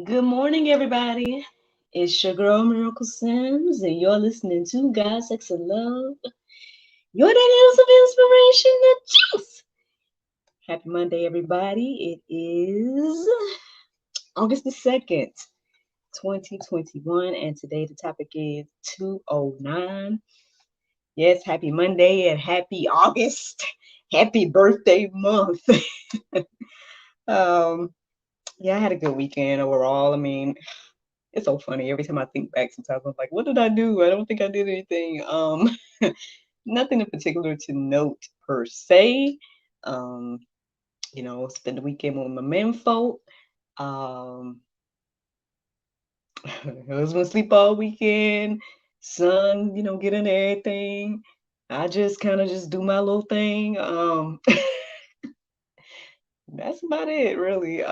Good morning, everybody. It's your girl Miracle Sims, and you're listening to God, Sex, and Love. Your that ounce of inspiration, the juice. Happy Monday, everybody. It is August the 2nd, 2021, and today the topic is 209. Yes, happy Monday and happy August. Happy birthday month. um, yeah, I had a good weekend overall. I mean, it's so funny. Every time I think back, sometimes I'm like, what did I do? I don't think I did anything. Nothing in particular to note per se. Um, spend the weekend with my menfolk. Um, husband sleep all weekend. Son, get into everything. I just kind of just do my little thing. That's about it, really.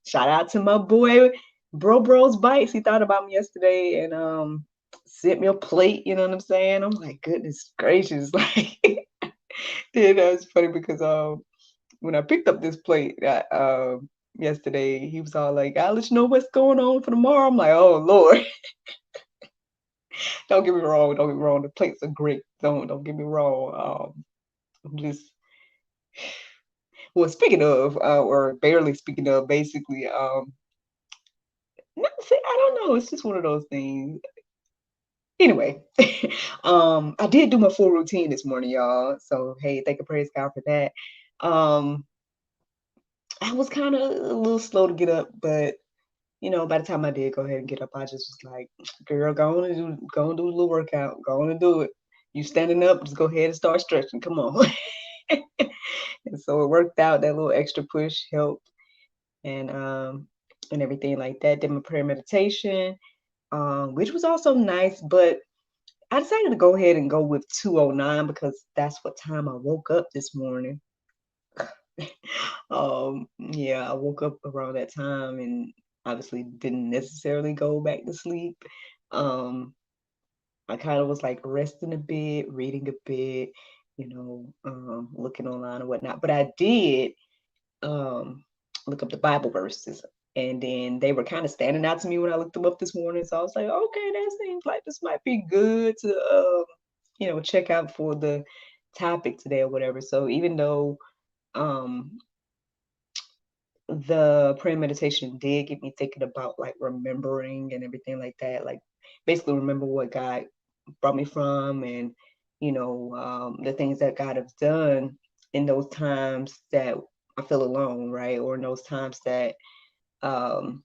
Shout out to my boy, Bro's Bites. He thought about me yesterday and sent me a plate. You know what I'm saying? I'm like, goodness gracious, like, it's funny because when I picked up this plate yesterday, he was all like, "I'll let you know what's going on for tomorrow." I'm like, "Oh Lord." Don't get me wrong. Don't get me wrong. The plates are great. Don't get me wrong. I'm just well. Speaking of, or barely speaking of, basically, I don't know. It's just one of those things. Anyway, I did do my full routine this morning, y'all. So hey, thank and praise God for that. Um, I was kind of a little slow to get up, but by the time I did go ahead and get up, I just was like, girl, go and do a little workout. Go on and do it. You standing up, just go ahead and start stretching. Come on. And so it worked out. That little extra push helped and everything like that. Did my prayer meditation, which was also nice, but I decided to go ahead and go with 209 because that's what time I woke up this morning. Yeah, I woke up around that time and obviously didn't necessarily go back to sleep. I kind of was like resting a bit, reading a bit, looking online and whatnot. But I did um look up the Bible verses, and then they were kind of standing out to me when I looked them up this morning. So I was like, okay, that seems like this might be good to check out for the topic today or whatever. So even though um the prayer meditation did get me thinking about like remembering and everything like that, like basically remember what God brought me from, and the things that God has done in those times that I feel alone, right? Or in those times that um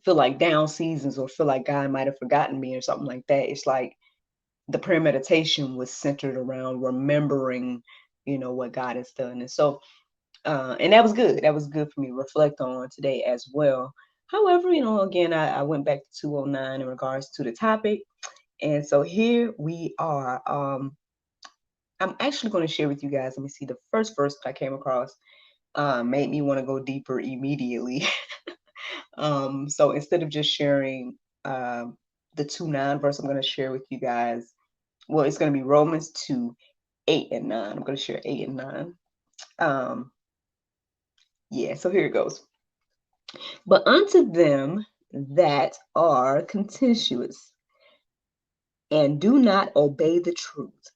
feel like down seasons or feel like God might have forgotten me or something like that. It's like the prayer meditation was centered around remembering, what God has done. And so and that was good. That was good for me to reflect on today as well. However, again, I went back to 209 in regards to the topic. And so here we are. I'm actually going to share with you guys. Let me see. The first verse that I came across made me want to go deeper immediately. So instead of just sharing the 2:9 verse, I'm going to share with you guys. Well, it's going to be Romans 2:8 and 9. I'm going to share 8 and 9. Um, yeah, so here it goes. But unto them that are contentious and do not obey the truth,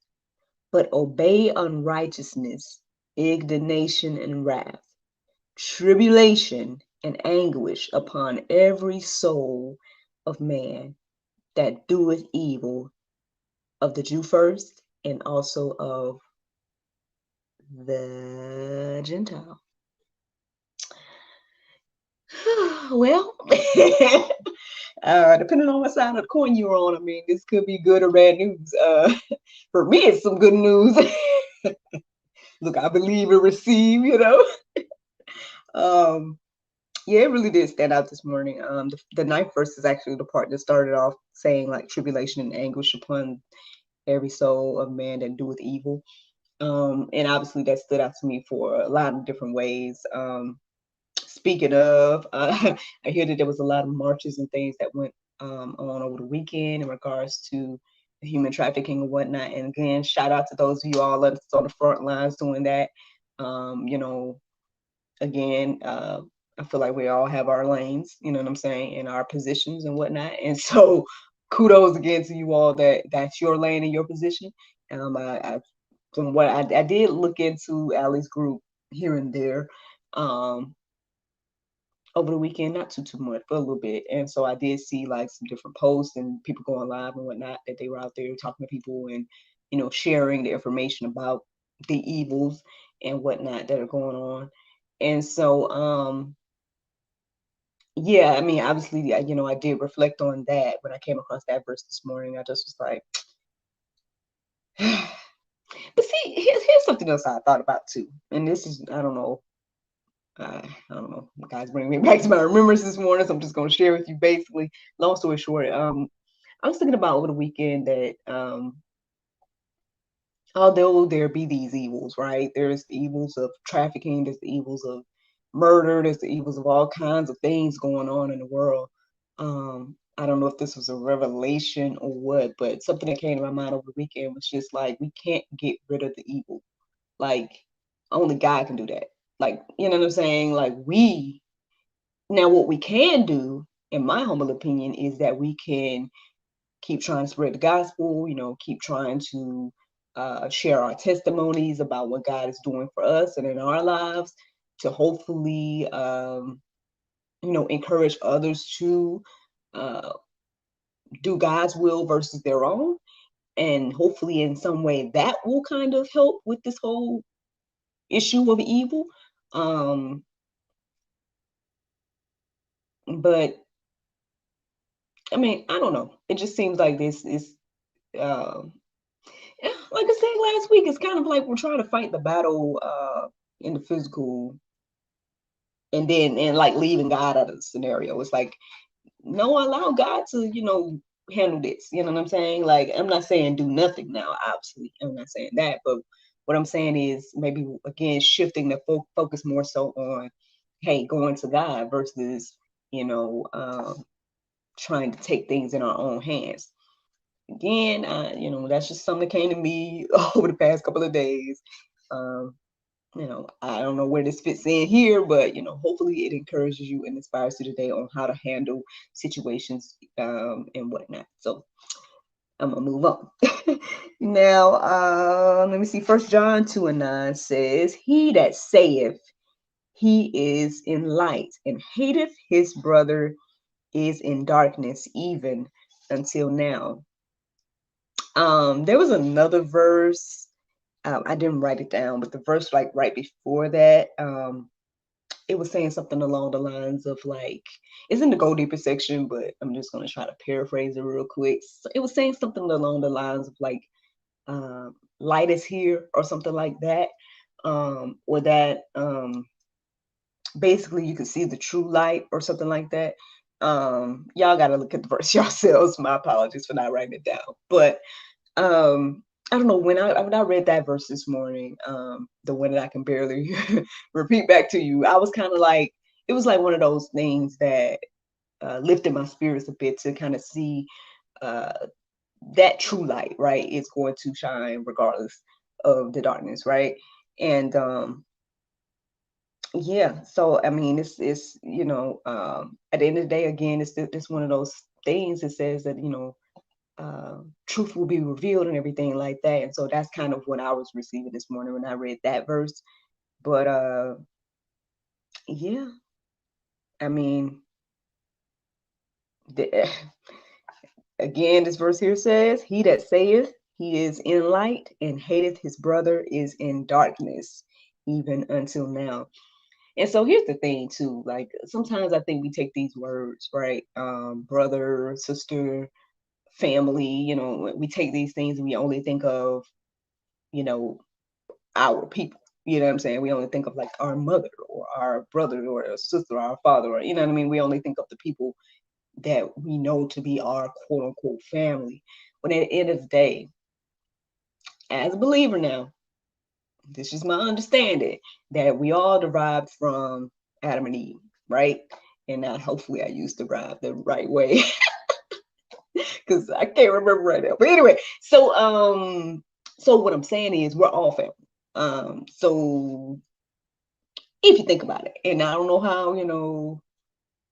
but obey unrighteousness, indignation, and wrath, tribulation and anguish upon every soul of man that doeth evil, of the Jew first, and also of the Gentile. Well, depending on what side of the coin you're on, I mean, this could be good or bad news. For me, it's some good news. Look, I believe and receive, Um, yeah, it really did stand out this morning. The ninth verse is actually the part that started off saying like tribulation and anguish upon every soul of man that doeth evil. And obviously that stood out to me for a lot of different ways. Speaking of, I hear that there was a lot of marches and things that went on over the weekend in regards to human trafficking and whatnot. And again, shout out to those of you all that's on the front lines doing that. You know, again, I feel like we all have our lanes, you know what I'm saying, and our positions and whatnot. And so kudos again to you all that's your lane and your position. I from what I did look into Allie's group here and there. Um, over the weekend, not too much, but a little bit. And so I did see like some different posts and people going live and whatnot that they were out there talking to people and sharing the information about the evils and whatnot that are going on. And so yeah, I mean, obviously, I did reflect on that when I came across that verse this morning. I just was like, but see, here's something else I thought about too. And this is, I don't know, guys, bring me back to my remembrance this morning. So I'm just going to share with you basically. Long story short, I was thinking about over the weekend that although there be these evils, right? There's the evils of trafficking, there's the evils of murder, there's the evils of all kinds of things going on in the world. I don't know if this was a revelation or what, but something that came to my mind over the weekend was just like, we can't get rid of the evil. Like, only God can do that. Like, you know what I'm saying? Like, now what we can do, in my humble opinion, is that we can keep trying to spread the gospel, keep trying to share our testimonies about what God is doing for us and in our lives to hopefully, encourage others to uh, do God's will versus their own. And hopefully, in some way, that will kind of help with this whole issue of evil. But I mean, I don't know. It just seems like this is, like I said last week, it's kind of like we're trying to fight the battle in the physical, and like leaving God out of the scenario. It's like, no, allow God to, handle this. You know what I'm saying? Like, I'm not saying do nothing now, obviously. I'm not saying that, but what I'm saying is maybe again shifting the focus more so on, hey, going to God versus, trying to take things in our own hands. Again, that's just something that came to me over the past couple of days. I don't know where this fits in here, but hopefully it encourages you and inspires you today on how to handle situations and whatnot. So I'm gonna move on. Now, let me see. 1 John 2:9 says, "He that saith he is in light and hateth his brother is in darkness, even until now." There was another verse. I didn't write it down, but the verse like right before that, it was saying something along the lines of like, it's in the Go Deeper section, but I'm just gonna try to paraphrase it real quick. So it was saying something along the lines of like, light is here or something like that, or that basically you can see the true light or something like that. Y'all gotta look at the verse yourselves. My apologies for not writing it down, but I don't know, when I read that verse this morning, the one that I can barely repeat back to you, I was kind of like, it was like one of those things that lifted my spirits a bit to kind of see uh, that true light, right? It's going to shine regardless of the darkness, right? And yeah, so I mean, it's at the end of the day, again, it's one of those things that says that truth will be revealed and everything like that. And so that's kind of what I was receiving this morning when I read that verse. But yeah, I mean, the, again, this verse here says, "He that saith he is in light and hateth his brother is in darkness, even until now." And so here's the thing too, like sometimes I think we take these words, right? Brother, sister, family, we take these things and we only think of, you know, our people. You know what I'm saying? We only think of like our mother or our brother or our sister or our father, or, you know what I mean? We only think of the people that we know to be our quote unquote family. When at the end of the day, as a believer now, this is my understanding that we all derived from Adam and Eve, right? And hopefully I used derived the right way because I can't remember right now. But anyway, so what I'm saying is we're all family. So if you think about it. And I don't know how,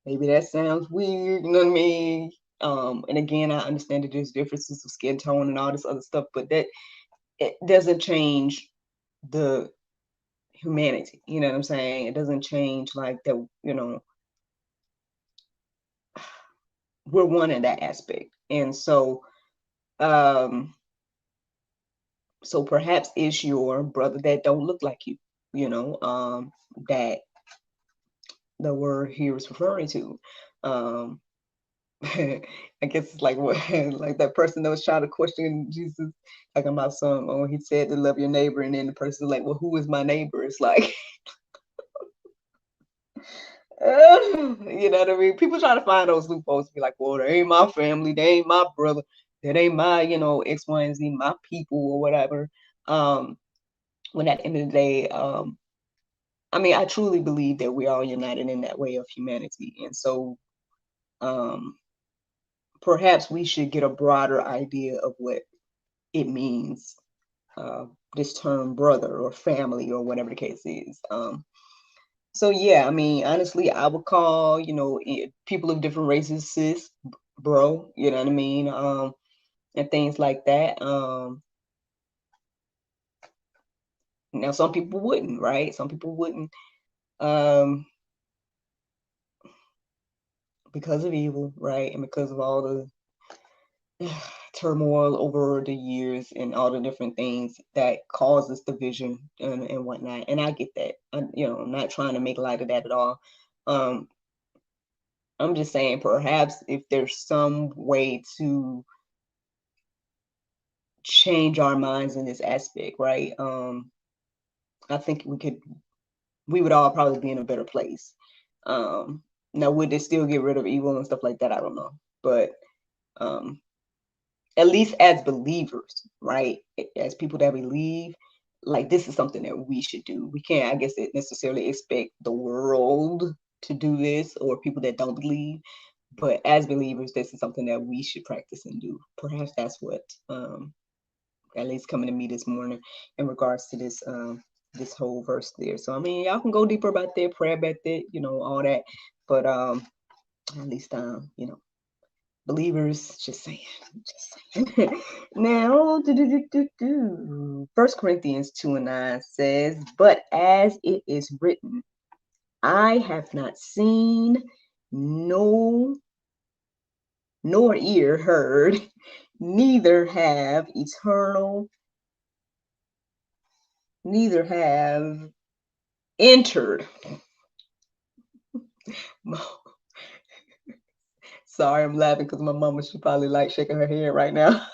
maybe that sounds weird, you know what I mean? And again, I understand that there's differences of skin tone and all this other stuff, but that it doesn't change the humanity. You know what I'm saying? It doesn't change like that, we're one in that aspect. And um, so perhaps it's your brother that don't look like you, that the word here is referring to. Um, I guess it's like what like that person that was trying to question Jesus, talking about he said to love your neighbor, and then the person's like, well, who is my neighbor? It's like, you know what I mean? People try to find those loopholes to be like, well, they ain't my family, they ain't my brother, that ain't my, X, Y, and Z, my people or whatever. When at the end of the day, I mean, I truly believe that we're all united in that way of humanity. And so perhaps we should get a broader idea of what it means, this term brother or family or whatever the case is. So yeah, I mean, honestly, I would call, people of different races sis, bro, you know what I mean? And things like that. Now some people wouldn't, right? Some people wouldn't, because of evil, right? And because of all the turmoil over the years and all the different things that causes division and whatnot. And I get that. I'm not trying to make light of that at all. I'm just saying perhaps if there's some way to change our minds in this aspect, right? I think we would all probably be in a better place. Now would they still get rid of evil and stuff like that? I don't know. But at least as believers, right? As people that believe, like this is something that we should do. We can't, I guess, necessarily expect the world to do this or people that don't believe. But as believers, this is something that we should practice and do. Perhaps that's what at least coming to me this morning in regards to this whole verse there. So I mean, y'all can go deeper about that, pray about that, all that. But at least believers, just saying. Now, 1 Corinthians 2:9 says, but as it is written, I have not seen, no, nor ear heard, neither have entered. Sorry, I'm laughing because my mama, she probably like shaking her head right now.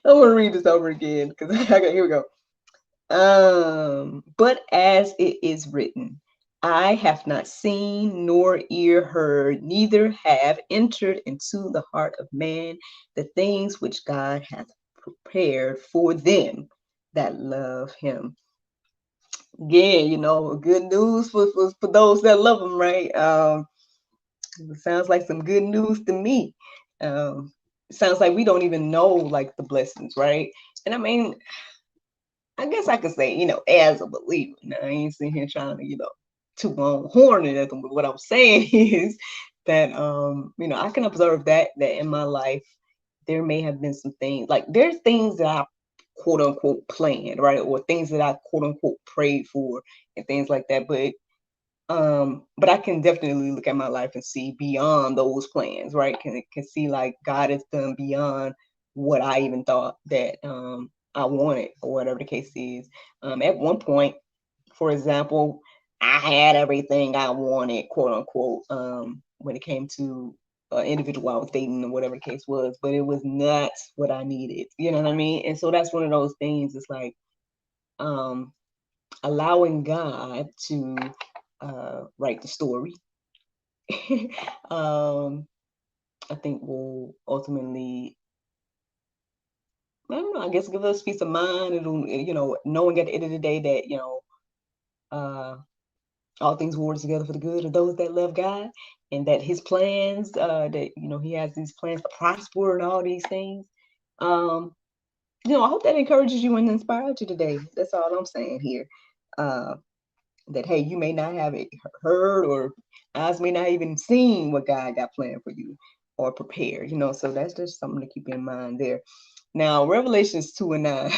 I want to read this over again because here we go. But as it is written, I have not seen nor ear heard, neither have entered into the heart of man the things which God hath prepared for them that love him. Again, good news for those that love him, right? It sounds like some good news to me. It sounds like we don't even know like the blessings, right? And I mean, I guess I could say, as a believer, now, I ain't sitting here trying to, toot my own horn at them, but what I'm saying is that, I can observe that in my life, there may have been some things, like there's things that I quote unquote planned, right? Or things that I quote unquote prayed for and things like that. But I can definitely look at my life and see beyond those plans, right? Can see like God has done beyond what I even thought that I wanted or whatever the case is. At one point, for example, I had everything I wanted, quote unquote, when it came to individual I was dating or whatever the case was, but it was not what I needed. You know what I mean? And so that's one of those things. It's like allowing God to write the story. I think will ultimately, I don't know, I guess give us peace of mind. It'll, knowing at the end of the day that, all things work together for the good of those that love God, and that his plans, that, he has these plans to prosper and all these things. I hope that encourages you and inspires you today. That's all I'm saying here. uh, that, hey, you may not have it heard, or eyes may not even seen what God got planned for you or prepared, so that's just something to keep in mind there. Now, Revelations 2 and 9,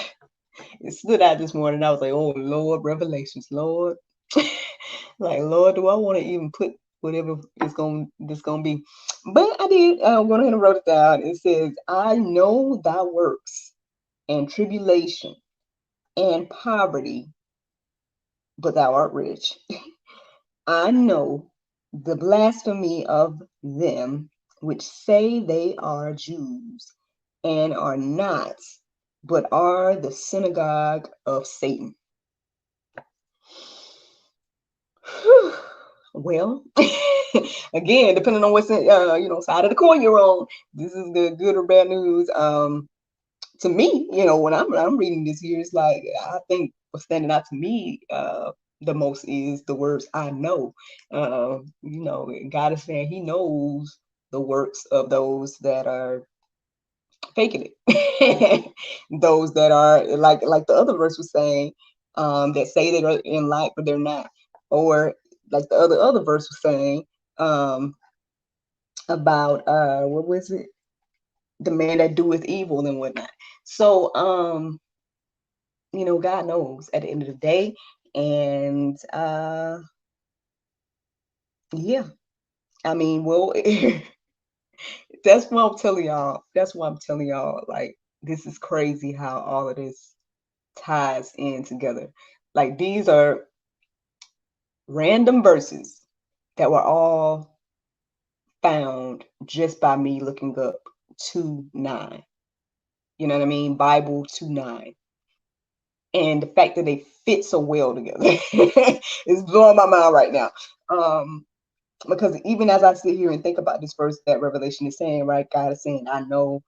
it stood out this morning. I was like, oh, Lord, Revelations, Lord. Like, Lord, do I want to even put whatever it's going to be? But I did. I went ahead and wrote it down. It says, I know thy works and tribulation and poverty, but thou art rich. I know the blasphemy of them which say they are Jews and are not, but are the synagogue of Satan. Well, again, depending on what's side of the coin you're on, this is the good or bad news. To me, when I'm reading this here, it's like, I think what's standing out to me the most is the words I know. God is saying He knows the works of those that are faking it, those that are like the other verse was saying, that say they're in light but they're not, or like the other verse was saying, about what was it, the man that doeth evil and whatnot. So God knows at the end of the day. And yeah, I mean, well, that's why I'm telling y'all, like, this is crazy how all of this ties in together. Like, these are random verses that were all found just by me looking up 2:9. You know what I mean? Bible 2:9. And the fact that they fit so well together is blowing my mind right now. Because even as I sit here and think about this verse that Revelation is saying, right? God is saying, I know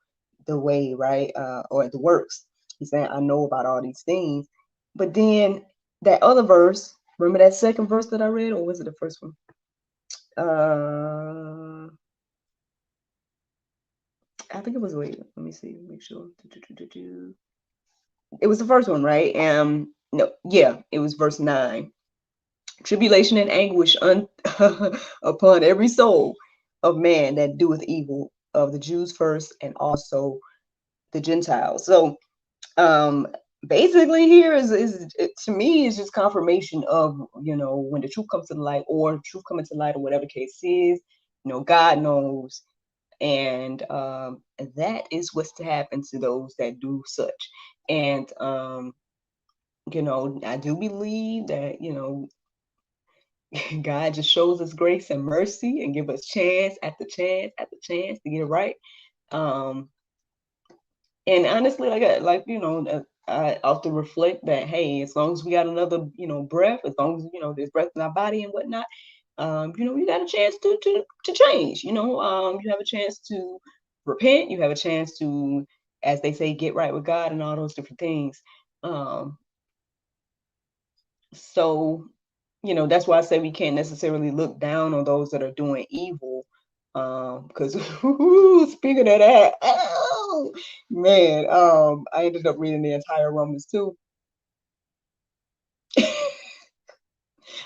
the way, right? Or the works. He's saying, I know about all these things. But then that other verse, remember that second verse that I read, or was it the first one? I think it was, wait, let me see, make sure. It was the first one, right? No, yeah, it was verse 9. Tribulation and anguish upon every soul of man that doeth evil, of the Jews first and also the Gentiles. So basically here is to me is just confirmation of, when the truth comes to the light, or truth coming to light, or whatever the case is, God knows. And that is what's to happen to those that do such. And I do believe that God just shows us grace and mercy and give us chance after chance after chance to get it right. And honestly, I often reflect that, hey, as long as we got another, breath, as long as there's breath in our body and whatnot, you got a chance to change. You have a chance to repent. You have a chance to, as they say, get right with God and all those different things. So that's why I say we can't necessarily look down on those that are doing evil. Because speaking of that, oh man, I ended up reading the entire Romans 2.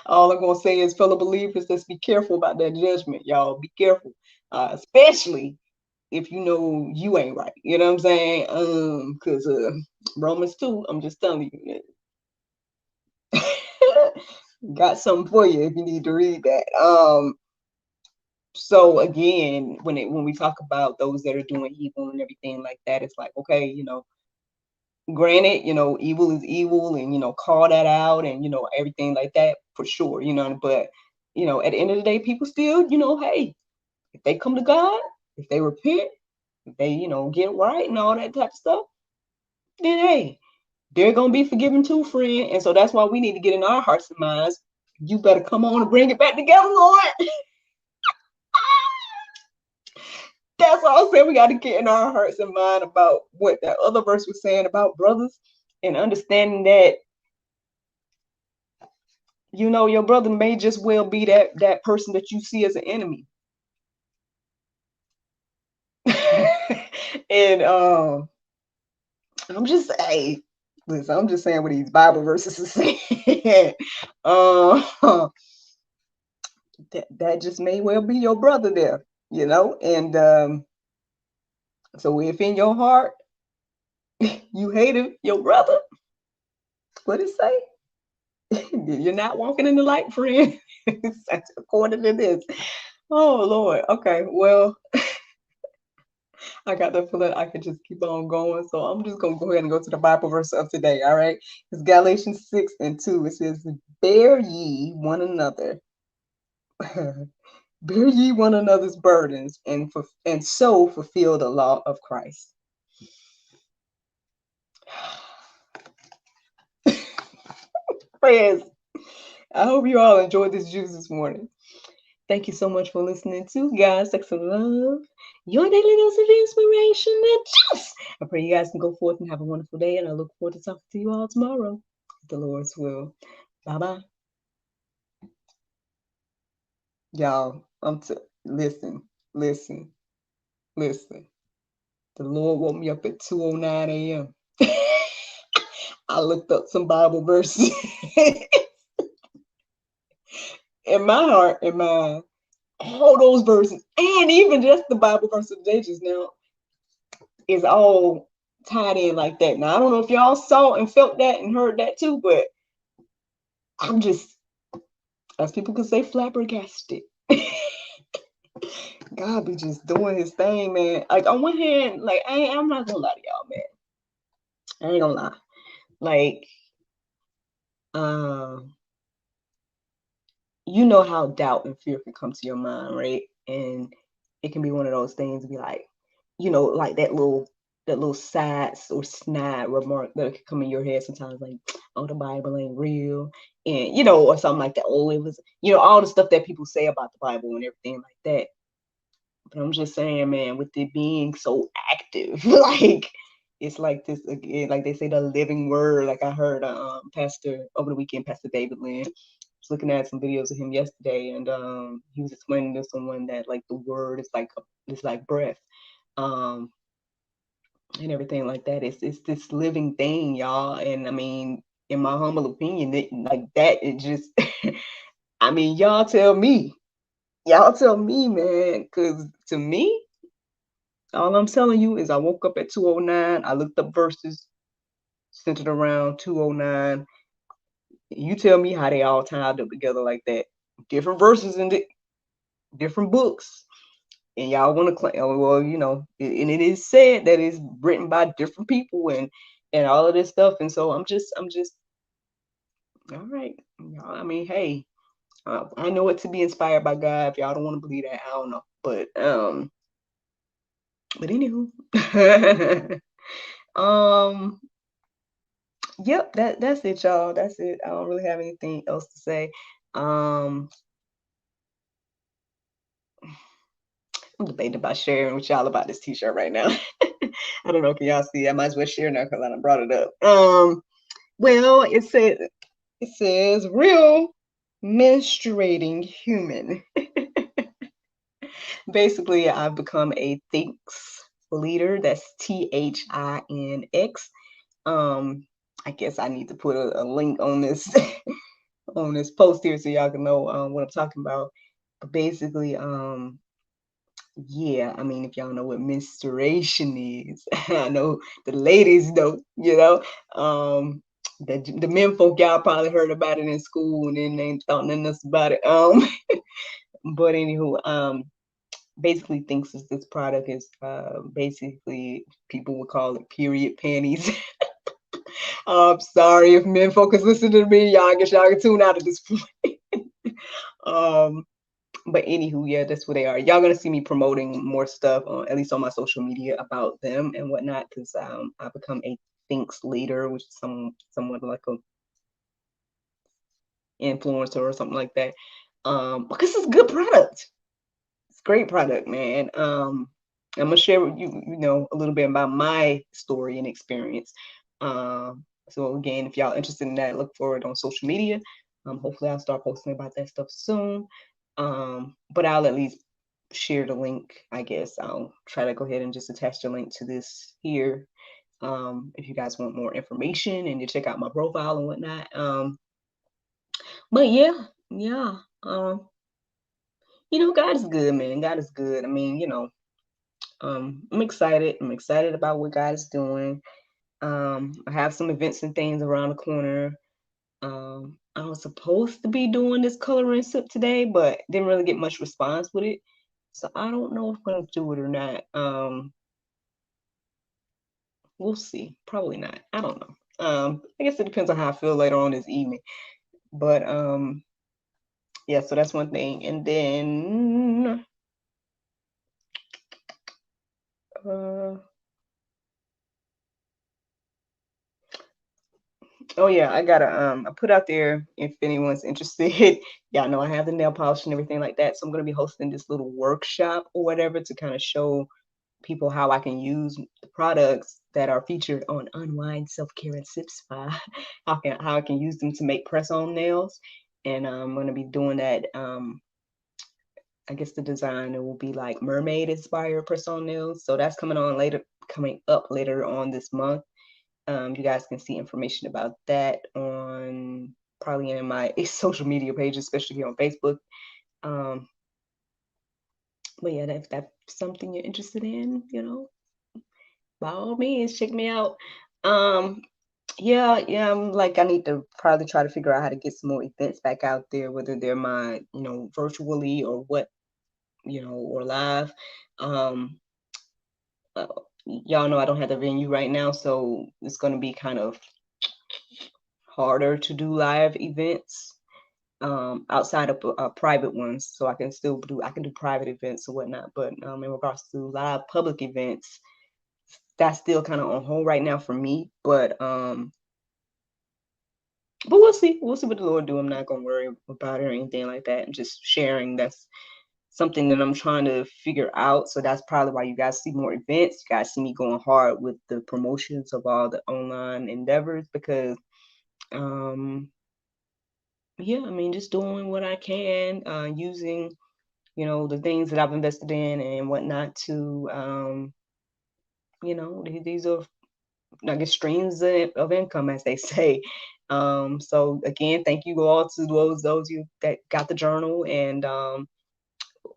All I'm gonna say is, fellow believers, let's be careful about that judgment, y'all. Be careful, especially if you know you ain't right. You know what I'm saying? Because Romans 2, I'm just telling you. Got something for you if you need to read that. So again, when we talk about those that are doing evil and everything like that, it's like, okay, granted, evil is evil, and call that out, and everything like that, for sure, but at the end of the day, people still, hey, if they come to God, if they repent, if they get right and all that type of stuff, then hey, they're gonna be forgiven too, friend. And so that's why we need to get in our hearts and minds, you better come on and bring it back together, Lord. That's all I'm saying. We got to get in our hearts and mind about what that other verse was saying about brothers, and understanding that your brother may just well be that person that you see as an enemy. And I'm just saying, Listen, I'm just saying what these Bible verses are saying. uh, that just may well be your brother there, and so if in your heart you hated your brother, what it say? You're not walking in the light, friend. According to this. Oh Lord. Okay. Well, I got the feeling I could just keep on going. So I'm just gonna go ahead and go to the Bible verse of today. All right. It's Galatians 6:2. It says, bear ye one another. Bear ye one another's burdens, and so fulfill the law of Christ. Friends, I hope you all enjoyed this juice this morning. Thank you so much for listening to God's Sex and Love, your daily dose of inspiration and juice. I pray you guys can go forth and have a wonderful day, and I look forward to talking to you all tomorrow. The Lord's will. Bye-bye. Y'all, listen. The Lord woke me up at 2:09 a.m. I looked up some Bible verses. In my heart and mind, all those verses, and even just the Bible verse of the day just now, is all tied in like that. Now, I don't know if y'all saw and felt that and heard that too, but I'm just, as people could say, flabbergasted. God be just doing his thing, man. Like, on one hand, like, I'm not gonna lie to y'all, man. I ain't gonna lie. Like, you know how doubt and fear can come to your mind, right? And it can be one of those things to be like, like that little side or snide remark that could come in your head sometimes, like, oh, the Bible ain't real, and or something like that. Oh, it was, all the stuff that people say about the Bible and everything like that. But I'm just saying, man, with it being so active, like, it's like this again, like they say, the living word. Like, I heard pastor over the weekend, Pastor David Lynn. I was looking at some videos of him yesterday, and he was explaining to someone that, like, the word is like breath. And everything like that. It's this living thing, y'all. And I mean, in my humble opinion, it just I mean, y'all tell me, man, because to me, all I'm telling you is I woke up at 2:09. I looked up verses centered around 2:09. You tell me how they all tied up together like that. Different verses in different books. And y'all want to claim, well, and it is said that it's written by different people and all of this stuff. And so I'm just all right, y'all. I mean, hey, I know it to be inspired by God. If y'all don't want to believe that, I don't know. But anywho, yep, that's it, y'all. That's it. I don't really have anything else to say. I'm debating about sharing with y'all about this t-shirt right now. I don't know, can y'all see? I might as well share now because I done brought it up. Well, it says real menstruating human. Basically, I've become a thinks leader. That's THINX. I guess I need to put a link on this on this post here so y'all can know what I'm talking about. But basically, yeah, I mean, if y'all know what menstruation is, I know the ladies know, the men folk, y'all probably heard about it in school and then they thought nothing else about it. But anywho, basically thinks this product is basically, people would call it period panties. I'm sorry if men focus listen to me, y'all. I guess y'all can tune out at this point. But anywho, yeah, that's what they are. Y'all gonna see me promoting more stuff, at least on my social media, about them and whatnot, because I've become a thinks leader, which is somewhat like a influencer or something like that. Because it's a good product. It's a great product, man. I'm gonna share with you, a little bit about my story and experience. So again, if y'all interested in that, look for it on social media. Hopefully I'll start posting about that stuff soon. But I'll at least share the link, I guess. I'll try to go ahead and just attach the link to this here. if you guys want more information and to check out my profile and whatnot. But yeah, God is good, man. God is good. I mean, I'm excited. I'm excited about what God is doing. I have some events and things around the corner. I was supposed to be doing this coloring sip today, but didn't really get much response with it. So I don't know if I'm gonna do it or not. We'll see. Probably not. I don't know. I guess it depends on how I feel later on this evening. But yeah, so that's one thing. And then oh yeah, I put out there if anyone's interested. Y'all know I have the nail polish and everything like that. So I'm gonna be hosting this little workshop or whatever to kind of show people how I can use the products that are featured on Unwind Self-Care and Sip Spa. how I can use them to make press-on nails. And I'm gonna be doing that. I guess the design it will be like mermaid inspired press-on nails. So that's coming up later on this month. You guys can see information about that on probably in my social media pages, especially here on Facebook. But yeah, if that's something you're interested in, by all means, check me out. Yeah, I'm like, I need to probably try to figure out how to get some more events back out there, whether they're my, virtually or what, or live. Y'all know I don't have the venue right now, so it's going to be kind of harder to do live events outside of private ones. So I can do private events or whatnot. But in regards to live public events, that's still kind of on hold right now for me. But we'll see. We'll see what the Lord do. I'm not gonna worry about it or anything like that. I'm just sharing. That's something that I'm trying to figure out. So that's probably why you guys see more events. You guys see me going hard with the promotions of all the online endeavors because yeah, I mean, just doing what I can, using, the things that I've invested in and whatnot to, these are, I guess, streams of income, as they say. So again, thank you all to those you that got the journal and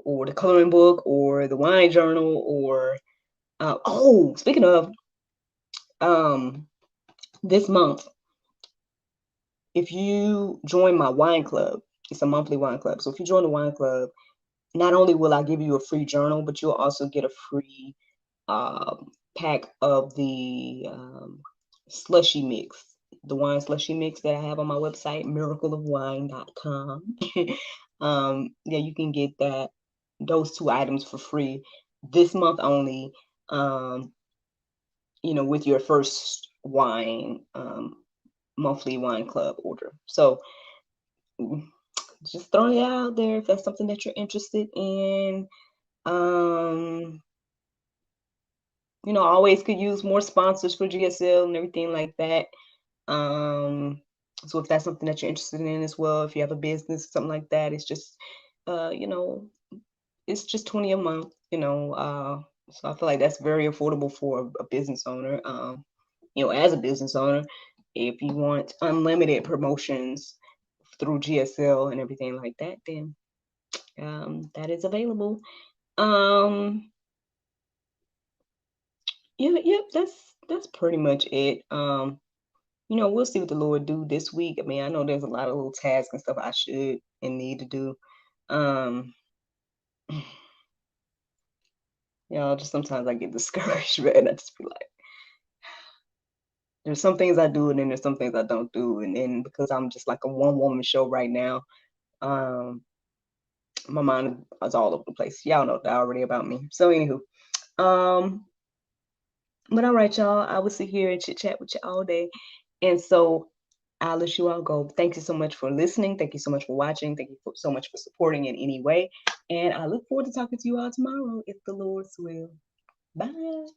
or the coloring book or the wine journal or speaking of this month, if you join my wine club, it's a monthly wine club. So if you join the wine club, not only will I give you a free journal, but you'll also get a free pack of the slushy mix, the wine slushy mix that I have on my website, miracleofwine.com. Yeah, you can get those two items for free this month only, with your first wine monthly wine club order. So just throwing it out there if that's something that you're interested in. Always could use more sponsors for GSL and everything like that. So if that's something that you're interested in as well, if you have a business, something like that, it's just, it's just $20 a month, so I feel like that's very affordable for a business owner. As a business owner, if you want unlimited promotions through GSL and everything like that, then that is available. Yeah, that's pretty much it. We'll see what the Lord do this week. I mean, I know there's a lot of little tasks and stuff I should and need to do. Just sometimes I get discouraged, man. I just be like, there's some things I do and then there's some things I don't do. And then because I'm just like a one-woman show right now, my mind is all over the place. Y'all know that already about me. So anywho, but all right, y'all, I will sit here and chit chat with you all day. And so I'll let you all go. Thank you so much for listening. Thank you so much for watching. Thank you so much for supporting in any way. And I look forward to talking to you all tomorrow if the Lord's will. Bye.